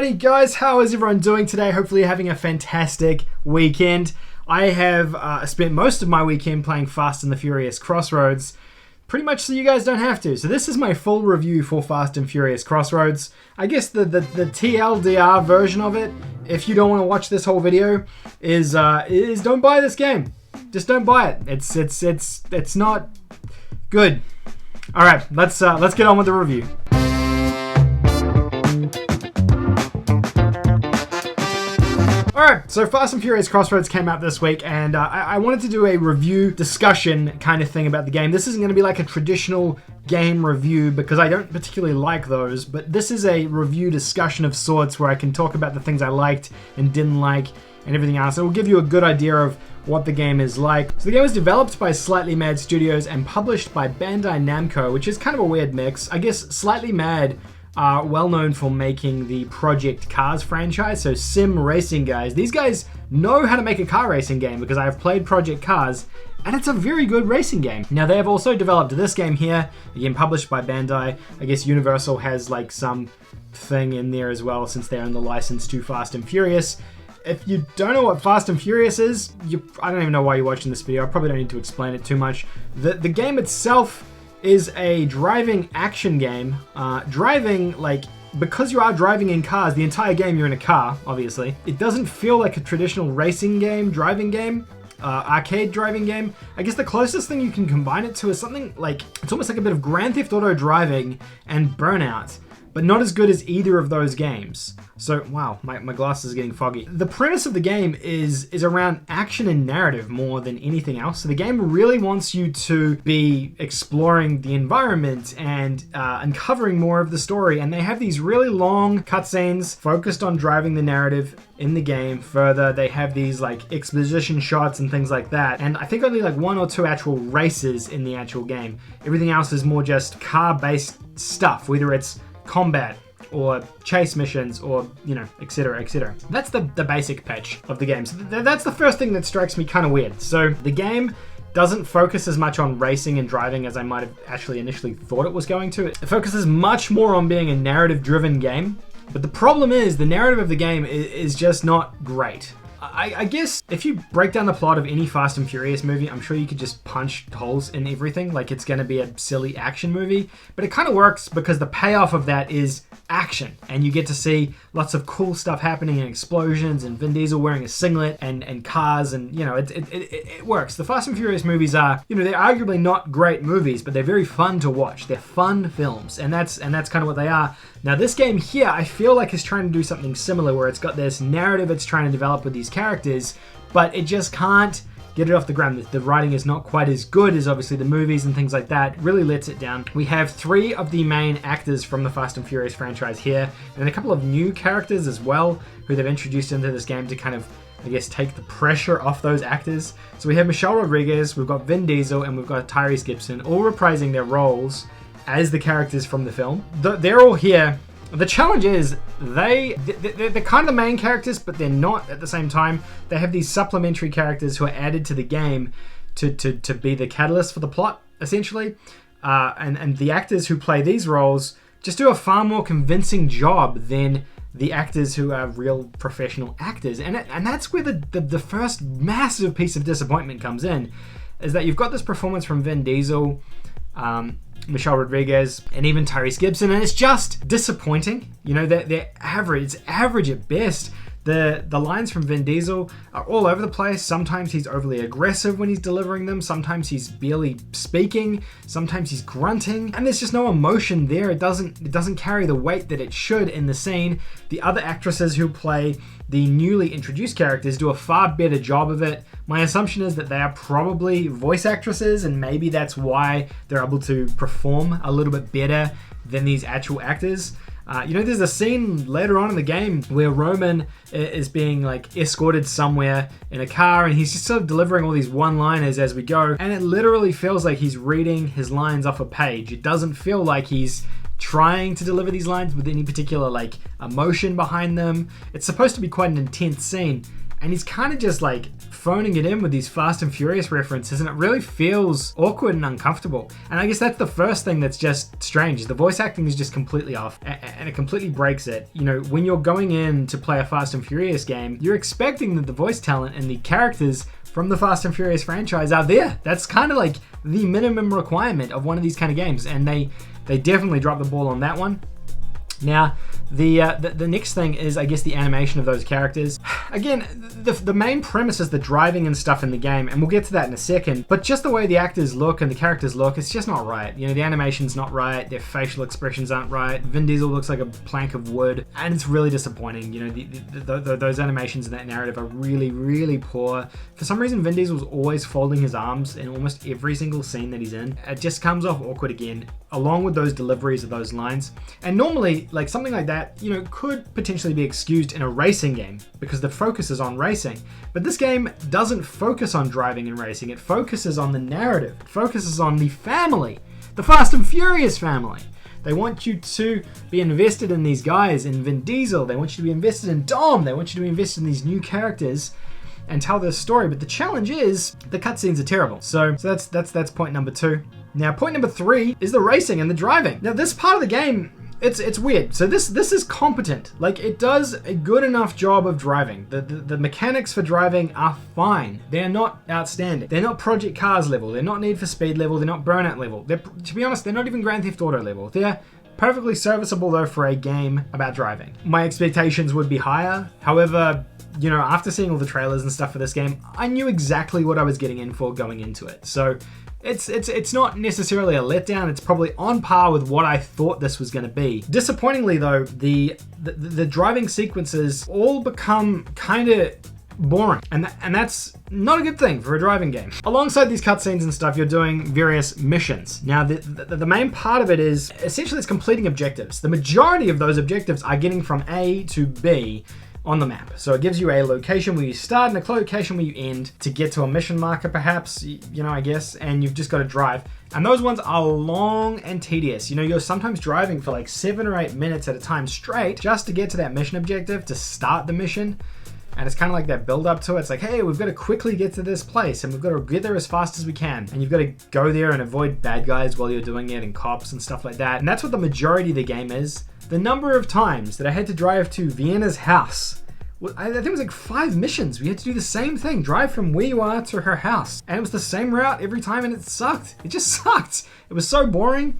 Alrighty guys, how is everyone doing today? Hopefully you're having a fantastic weekend. I have spent most of my weekend playing Fast and the Furious Crossroads, pretty much so you guys don't have to. So this is my full review for Fast and Furious Crossroads. I guess the TLDR version of it, if you don't want to watch this whole video, is don't buy this game. Just don't buy it. It's not good. Alright, let's get on with the review. Alright, so Fast and Furious Crossroads came out this week, and I wanted to do a review discussion kind of thing about the game. This isn't going to be like a traditional game review because I don't particularly like those, but this is a review discussion of sorts where I can talk about the things I liked and didn't like and everything else. It will give you a good idea of what the game is like. So the game was developed by Slightly Mad Studios and published by Bandai Namco, which is kind of a weird mix. I guess Slightly Mad are well known for making the Project Cars franchise, so sim racing guys. These guys know how to make a car racing game because I've played Project Cars and it's a very good racing game. Now they have also developed this game here, again published by Bandai. I guess Universal has like some thing in there as well since they own the license to Fast and Furious. If you don't know what Fast and Furious is, I don't even know why you're watching this video. I probably don't need to explain it too much. The game itself is a driving action game. Driving, like, because you are driving in cars, the entire game you're in a car, obviously. It doesn't feel like a traditional racing game, driving game, arcade driving game. I guess the closest thing you can combine it to is something like, it's almost like a bit of Grand Theft Auto driving and Burnout, but not as good as either of those games. So, wow, my glasses are getting foggy. The premise of the game is around action and narrative more than anything else. So the game really wants you to be exploring the environment and uncovering more of the story. And they have these really long cutscenes focused on driving the narrative in the game further. They have these like exposition shots and things like that. And I think only like 1 or 2 actual races in the actual game. Everything else is more just car-based stuff, whether it's combat or chase missions or, you know, etc, etc. That's the basic pitch of the game. So that's the first thing that strikes me kind of weird. So the game doesn't focus as much on racing and driving as I might have actually initially thought it was going to. It focuses much more on being a narrative-driven game. But the problem is the narrative of the game is just not great. I guess if you break down the plot of any Fast and Furious movie, I'm sure you could just punch holes in everything, like it's going to be a silly action movie. But it kind of works because the payoff of that is action, and you get to see lots of cool stuff happening and explosions and Vin Diesel wearing a singlet and cars, and you know, it works. The Fast and Furious movies are, you know, they're arguably not great movies, but they're very fun to watch. They're fun films, and that's kind of what they are. Now this game here, I feel like is trying to do something similar where it's got this narrative it's trying to develop with these characters, but it just can't get it off the ground. The writing is not quite as good as obviously the movies and things like that. It really lets it down. We have 3 of the main actors from the Fast and Furious franchise here, and a couple of new characters as well who they've introduced into this game to kind of, I guess, take the pressure off those actors. So we have Michelle Rodriguez, we've got Vin Diesel, and we've got Tyrese Gibson, all reprising their roles as the characters from the film. They're all here. The challenge is they're kind of the main characters, but they're not at the same time. They have these supplementary characters who are added to the game to be the catalyst for the plot, essentially. And the actors who play these roles just do a far more convincing job than the actors who are real professional actors. And that's where the first massive piece of disappointment comes in, is that you've got this performance from Vin Diesel, Michelle Rodriguez, and even Tyrese Gibson, and it's just disappointing. You know, they're average. It's average at best. The lines from Vin Diesel are all over the place. Sometimes he's overly aggressive when he's delivering them. Sometimes he's barely speaking. Sometimes he's grunting, and there's just no emotion there. It doesn't carry the weight that it should in the scene. The other actresses who play the newly introduced characters do a far better job of it. My assumption is that they are probably voice actresses, and maybe that's why they're able to perform a little bit better than these actual actors. You know, there's a scene later on in the game where Roman is being like escorted somewhere in a car, and he's just sort of delivering all these one-liners as we go, and it literally feels like he's reading his lines off a page. It doesn't feel like he's trying to deliver these lines with any particular like emotion behind them. It's supposed to be quite an intense scene, and he's kind of just like phoning it in with these Fast and Furious references, and it really feels awkward and uncomfortable. And I guess that's the first thing that's just strange, is the voice acting is just completely off, and it completely breaks it. You know, when you're going in to play a Fast and Furious game, you're expecting that the voice talent and the characters from the Fast and Furious franchise are there. That's kind of like the minimum requirement of one of these kind of games, and they definitely dropped the ball on that one. Now, the next thing is, I guess, the animation of those characters. Again, the main premise is the driving and stuff in the game, and we'll get to that in a second, but just the way the actors look and the characters look, it's just not right. You know, the animation's not right, their facial expressions aren't right, Vin Diesel looks like a plank of wood, and it's really disappointing. You know, those animations in that narrative are really, really poor. For some reason, Vin Diesel's always folding his arms in almost every single scene that he's in. It just comes off awkward again, along with those deliveries of those lines. And normally, like something like that, you know, could potentially be excused in a racing game because the focus is on racing. But this game doesn't focus on driving and racing. It focuses on the narrative. It focuses on the family, the Fast and Furious family. They want you to be invested in these guys, in Vin Diesel. They want you to be invested in Dom. They want you to be invested in these new characters and tell their story. But the challenge is the cutscenes are terrible. So that's point number 2. Now, point number 3 is the racing and the driving. Now, this part of the game, it's weird. So this is competent. Like, it does a good enough job of driving. The mechanics for driving are fine. They're not outstanding. They're not Project Cars level. They're not Need for Speed level. They're not Burnout level. To be honest, they're not even Grand Theft Auto level. They're perfectly serviceable though for a game about driving. My expectations would be higher. However, you know, after seeing all the trailers and stuff for this game, I knew exactly what I was getting in for going into it. So it's not necessarily a letdown. It's probably on par with what I thought this was going to be. Disappointingly though, the driving sequences all become kind of boring, and that's not a good thing for a driving game. Alongside these cutscenes and stuff, you're doing various missions. Now, the main part of it is essentially it's completing objectives. The majority of those objectives are getting from A to B on the map. So it gives you a location where you start and a location where you end to get to a mission marker, perhaps, you know, I guess, and you've just got to drive. And those ones are long and tedious. You know, you're sometimes driving for like 7 or 8 minutes at a time straight just to get to that mission objective, to start the mission. And it's kind of like that build up to it. It's like, hey, we've got to quickly get to this place and we've got to get there as fast as we can. And you've got to go there and avoid bad guys while you're doing it and cops and stuff like that. And that's what the majority of the game is. The number of times that I had to drive to Vienna's house, I think it was like 5 missions. We had to do the same thing, drive from where you are to her house. And it was the same route every time and it sucked. It just sucked. It was so boring.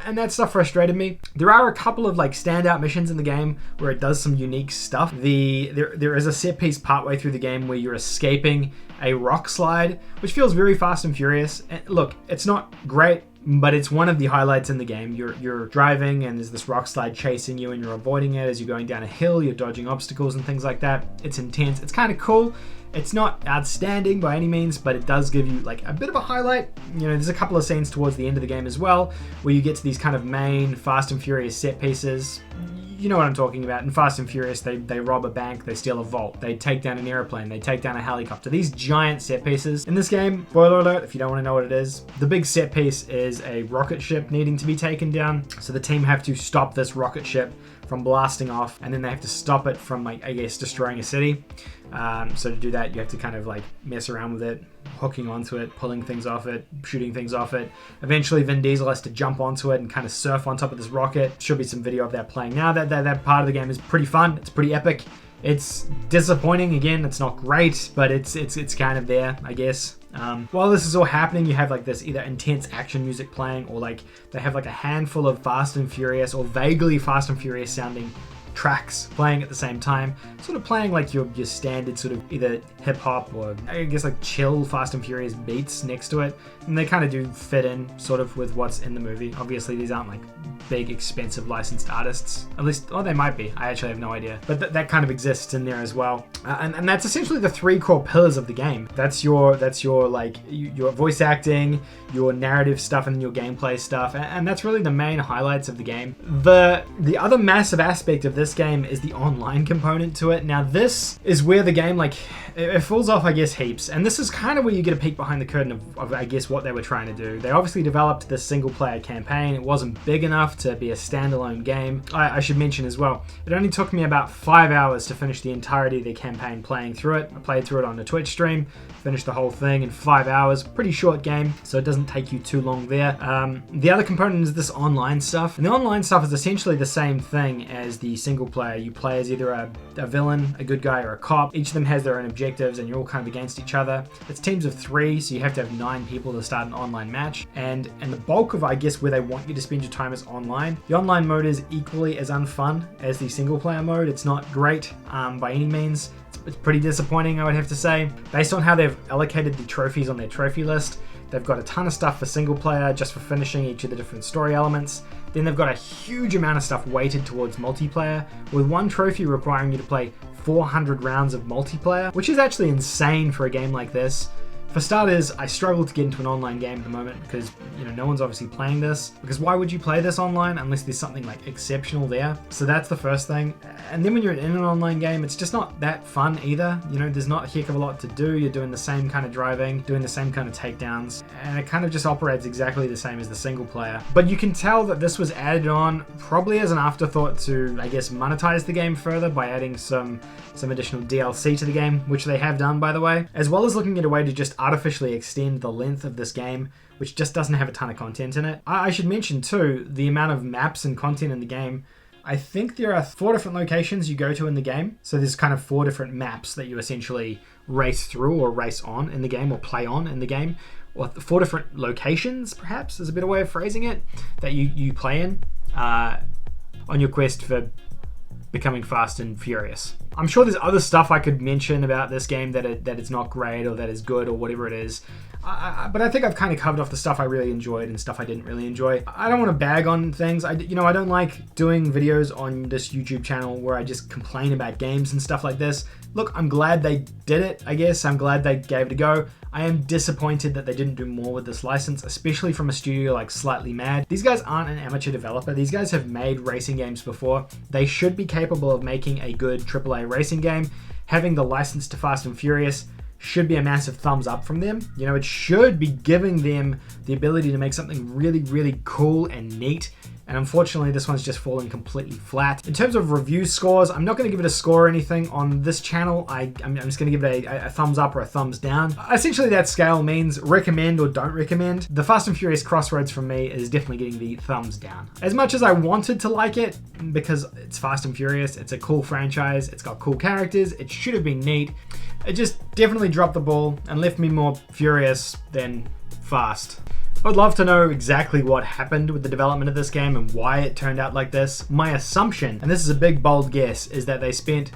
And that stuff frustrated me. There are a couple of like standout missions in the game where it does some unique stuff. There is a set piece partway through the game where you're escaping a rock slide, which feels very Fast and Furious. And look, it's not great, but it's one of the highlights in the game. You're driving and there's this rock slide chasing you and you're avoiding it as you're going down a hill, you're dodging obstacles and things like that. It's intense. It's kind of cool. It's not outstanding by any means, but it does give you like a bit of a highlight. You know, there's a couple of scenes towards the end of the game as well where you get to these kind of main Fast and Furious set pieces. You know what I'm talking about. In Fast and Furious, they rob a bank, they steal a vault, they take down an airplane, they take down a helicopter. These giant set pieces. In this game, spoiler alert if you don't want to know what it is, the big set piece is a rocket ship needing to be taken down. So the team have to stop this rocket ship from blasting off, and then they have to stop it from, like, I guess, destroying a city. So to do that, you have to kind of like mess around with it, hooking onto it, pulling things off it, shooting things off it. Eventually, Vin Diesel has to jump onto it and kind of surf on top of this rocket. Should be some video of that playing now. That part of the game is pretty fun. It's pretty epic. It's disappointing. Again, it's not great, but it's kind of there, I guess. While this is all happening, you have like this either intense action music playing, or like they have like a handful of Fast and Furious or vaguely Fast and Furious sounding tracks playing at the same time, sort of playing like your standard sort of either hip hop or I guess like chill Fast and Furious beats next to it, and they kind of do fit in sort of with what's in the movie. Obviously these aren't like big expensive licensed artists, at least, or they might be, I actually have no idea, but that kind of exists in there as well. And that's essentially the 3 core pillars of the game. That's your like your voice acting, your narrative stuff, and then your gameplay stuff, and that's really the main highlights of the game. The other massive aspect of this this game is the online component to it. Now this is where the game, like, it falls off, I guess, heaps. And this is kind of where you get a peek behind the curtain of I guess, what they were trying to do. They obviously developed this single player campaign. It wasn't big enough to be a standalone game. I should mention as well, it only took me about 5 hours to finish the entirety of the campaign playing through it. I played through it on the Twitch stream, finished the whole thing in 5 hours. Pretty short game, so it doesn't take you too long there. The other component is this online stuff. And the online stuff is essentially the same thing as the single player. You play as either a villain, a good guy, or a cop. Each of them has their own objectives, and you're all kind of against each other. It's teams of 3, so you have to have 9 people to start an online match. And the bulk of, I guess, where they want you to spend your time is online. The online mode is equally as unfun as the single player mode. It's not great by any means. It's pretty disappointing, I would have to say. Based on how they've allocated the trophies on their trophy list, they've got a ton of stuff for single player just for finishing each of the different story elements. Then they've got a huge amount of stuff weighted towards multiplayer, with one trophy requiring you to play 400 rounds of multiplayer, which is actually insane for a game like this. For starters, I struggle to get into an online game at the moment because, no one's obviously playing this. Because why would you play this online unless there's something like exceptional there? So that's the first thing. And then when you're in an online game, it's just not that fun either. There's not a heck of a lot to do. You're doing the same kind of driving, doing the same kind of takedowns, and it kind of just operates exactly the same as the single player. But you can tell that this was added on probably as an afterthought to, I guess, monetize the game further by adding some additional DLC to the game, which they have done, by the way, as well as looking at a way to just artificially extend the length of this game, which just doesn't have a ton of content in it. I should mention too, the amount of maps and content in the game. I think there are 4 different locations you go to in the game. So there's kind of 4 different maps that you essentially race through or race on in the game or play on in the game. Or 4 different locations, perhaps, is a better way of phrasing it, that you play in on your quest for becoming Fast and Furious. I'm sure there's other stuff I could mention about this game that it's not great or that is good or whatever it is. But I think I've kind of covered off the stuff I really enjoyed and stuff I didn't really enjoy. I don't want to bag on things. I don't like doing videos on this YouTube channel where I just complain about games and stuff like this. Look, I'm glad they did it, I guess. I'm glad they gave it a go. I am disappointed that they didn't do more with this license, especially from a studio like Slightly Mad. These guys aren't an amateur developer. These guys have made racing games before. They should be capable of making a good AAA racing game. Having the license to Fast and Furious should be a massive thumbs up from them. It should be giving them the ability to make something really, really cool and neat. And unfortunately, this one's just falling completely flat. In terms of review scores, I'm not going to give it a score or anything on this channel. I'm just going to give it a thumbs up or a thumbs down. Essentially, that scale means recommend or don't recommend. The Fast and Furious Crossroads from me is definitely getting the thumbs down. As much as I wanted to like it, because it's Fast and Furious, it's a cool franchise, it's got cool characters, it should have been neat, it just definitely dropped the ball and left me more furious than fast. I would love to know exactly what happened with the development of this game and why it turned out like this. My assumption, and this is a big bold guess, is that they spent,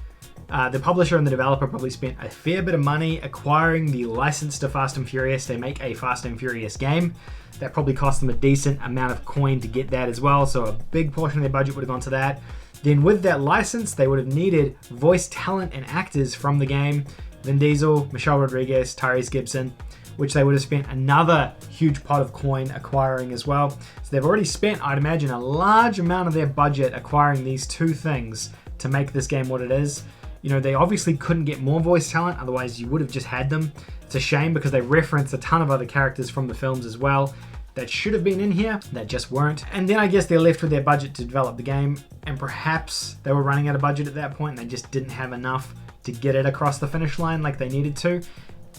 the publisher and the developer probably spent a fair bit of money acquiring the license to Fast and Furious to make a Fast and Furious game. That probably cost them a decent amount of coin to get that as well, so a big portion of their budget would have gone to that. Then with that license, they would have needed voice talent and actors from the game. Vin Diesel, Michelle Rodriguez, Tyrese Gibson, which they would have spent another huge pot of coin acquiring as well. So they've already spent, I'd imagine, a large amount of their budget acquiring these 2 things to make this game what it is. They obviously couldn't get more voice talent, otherwise you would have just had them. It's a shame because they reference a ton of other characters from the films as well that should have been in here, that just weren't. And then I guess they're left with their budget to develop the game, and perhaps they were running out of budget at that point and they just didn't have enough to get it across the finish line like they needed to.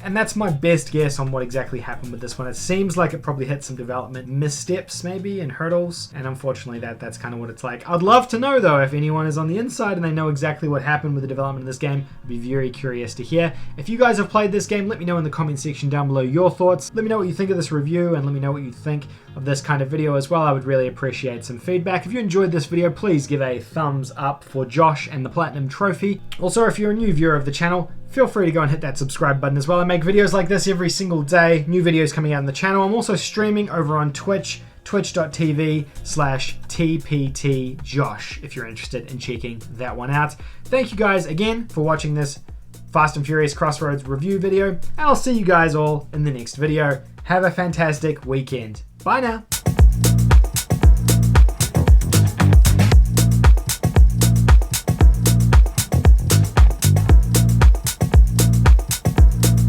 And that's my best guess on what exactly happened with this one. It seems like it probably hit some development missteps maybe and hurdles, and unfortunately that's kind of what it's like. I'd love to know though if anyone is on the inside and they know exactly what happened with the development of this game. I'd be very curious to hear. If you guys have played this game, let me know in the comment section down below your thoughts. Let me know what you think of this review and let me know what you think of this kind of video as well. I would really appreciate some feedback. If you enjoyed this video, please give a thumbs up for Josh and the Platinum Trophy. Also, if you're a new viewer of the channel, feel free to go and hit that subscribe button as well. I make videos like this every single day, new videos coming out on the channel. I'm also streaming over on Twitch, twitch.tv/TPTJosh, if you're interested in checking that one out. Thank you guys again for watching this Fast and Furious Crossroads review video, and I'll see you guys all in the next video. Have a fantastic weekend. Bye now.